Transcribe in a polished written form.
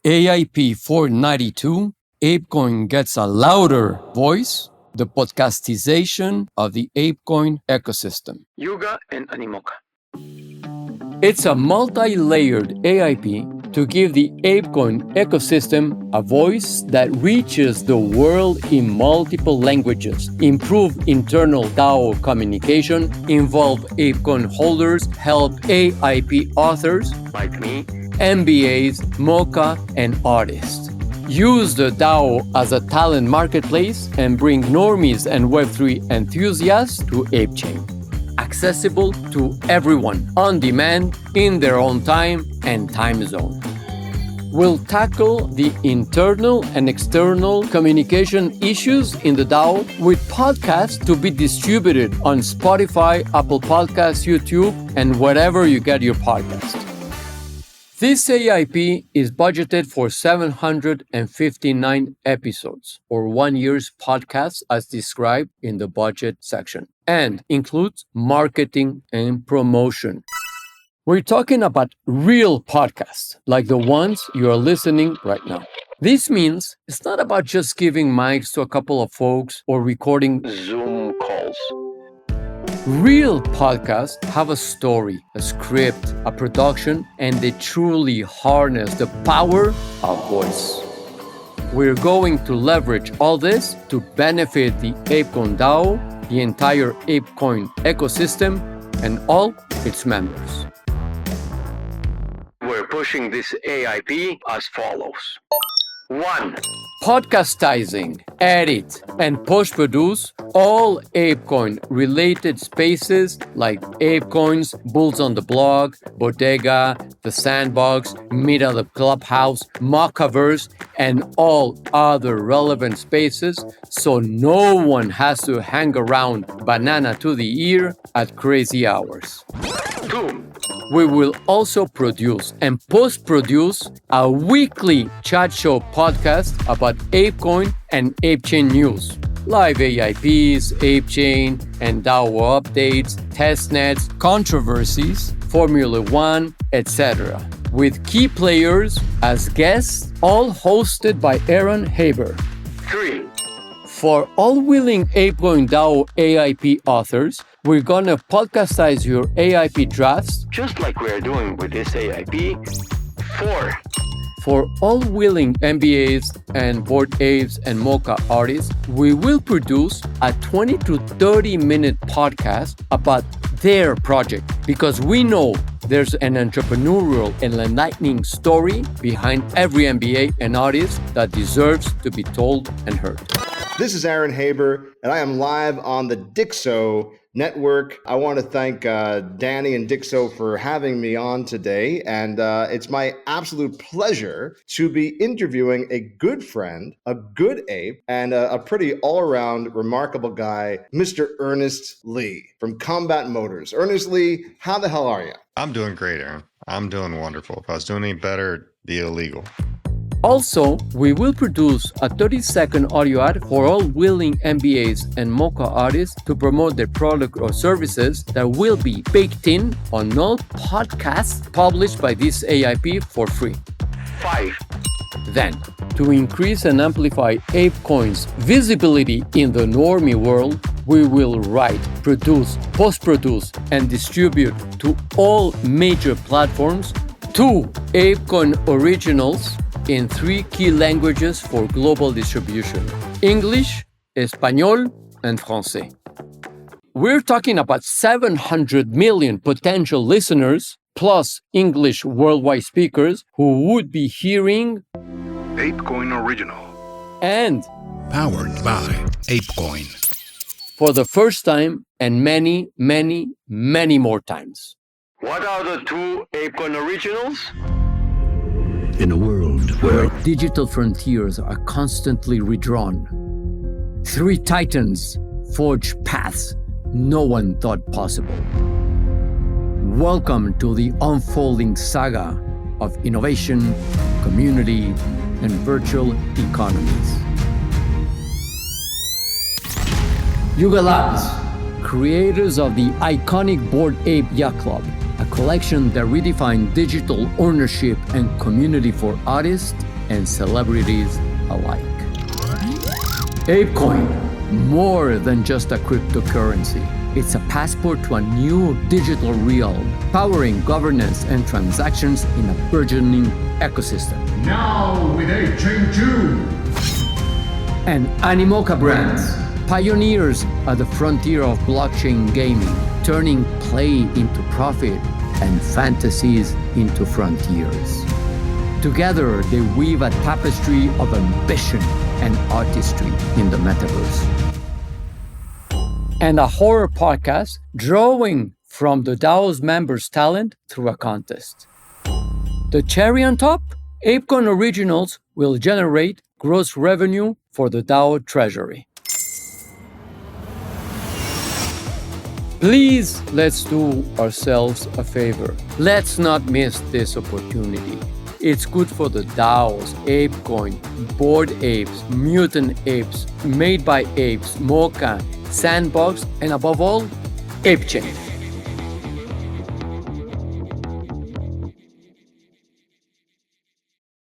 AIP-492, ApeCoin gets a louder voice, the podcastization of the ApeCoin ecosystem. Yuga and MOCA. It's a multi-layered AIP to give the ApeCoin ecosystem a voice that reaches the world in multiple languages, improve internal DAO communication, involve ApeCoin holders, help AIP authors, Like me. MBAs, MOCA, and artists. Use the DAO as a talent marketplace and bring normies and Web3 enthusiasts to ApeChain. Accessible to everyone, on demand, in their own time and time zone. We'll tackle the internal and external communication issues in the DAO with podcasts to be distributed on Spotify, Apple Podcasts, YouTube, and wherever you get your podcast. This AIP is budgeted for 759 episodes, or 1 year's podcast as described in the budget section, and includes marketing and promotion. We're talking about real podcasts, like the ones you are listening right now. This means it's not about just giving mics to a couple of folks or recording Zoom calls. Real podcasts have a story, a script, a production, and they truly harness the power of voice. We're going to leverage all this to benefit the ApeCoin DAO, the entire ApeCoin ecosystem, and all its members. We're pushing this AIP as follows. 1. Podcastizing, edit, and post-produce all ApeCoin related spaces like ApeCoins, Bulls on the Blog, Bodega, The Sandbox, Meet at the Clubhouse, MOCAverse, and all other relevant spaces so no one has to hang around banana to the ear at crazy hours. 2. We will also produce and post-produce a weekly chat show podcast about ApeCoin and ApeChain news, live AIPs, ApeChain, and DAO updates, testnets, controversies, Formula One, etc., with key players as guests, all hosted by Aaron Haber. 3. For all willing ApeCoin DAO AIP authors, we're gonna podcastize your AIP drafts, just like we're doing with this AIP. 4. For all willing MBAs and Bored Apes and MOCA artists, we will produce a 20 to 30 minute podcast about their project because we know there's an entrepreneurial and enlightening story behind every MBA and artist that deserves to be told and heard. This is Aaron Haber, and I am live on the Dixo Network. I want to thank Danny and Dixo for having me on today, and it's my absolute pleasure to be interviewing a good friend, a good ape, and a pretty all-around remarkable guy, Mr. Ernest Lee from Combat Motors. Ernest Lee, how the hell are you? I'm doing great, Aaron. I'm doing wonderful. If I was doing any better, it'd be illegal. Also, we will produce a 30-second audio ad for all willing MBAs and MOCA artists to promote their product or services that will be baked in on all podcasts published by this AIP for free. 5. Then, to increase and amplify ApeCoin's visibility in the normie world, we will write, produce, post-produce, and distribute to all major platforms 2 ApeCoin originals in 3 key languages for global distribution: English, Espanol, and Francais. We're talking about 700 million potential listeners, plus English worldwide speakers who would be hearing ApeCoin Original and powered by ApeCoin for the first time and many, many, many more times. What are the 2 ApeCoin originals? in a world where digital frontiers are constantly redrawn. 3 titans forge paths no one thought possible. Welcome to the unfolding saga of innovation, community, and virtual economies. Yuga Labs, creators of the iconic Bored Ape Yacht Club, a collection that redefined digital ownership and community for artists, and celebrities alike. ApeCoin, more than just a cryptocurrency. It's a passport to a new digital realm, powering governance and transactions in a burgeoning ecosystem. Now with ApeChain 2. And MOCA brands, pioneers at the frontier of blockchain gaming, turning play into profit and fantasies into frontiers. Together, they weave a tapestry of ambition and artistry in the metaverse. And a horror podcast drawing from the DAO's members' talent through a contest. The cherry on top, ApeCoin Originals will generate gross revenue for the DAO treasury. Please, let's do ourselves a favor. Let's not miss this opportunity. It's good for the DAOs, ApeCoin, Bored Apes, Mutant Apes, Made by Apes, MOCA, Sandbox, and above all, ApeChain.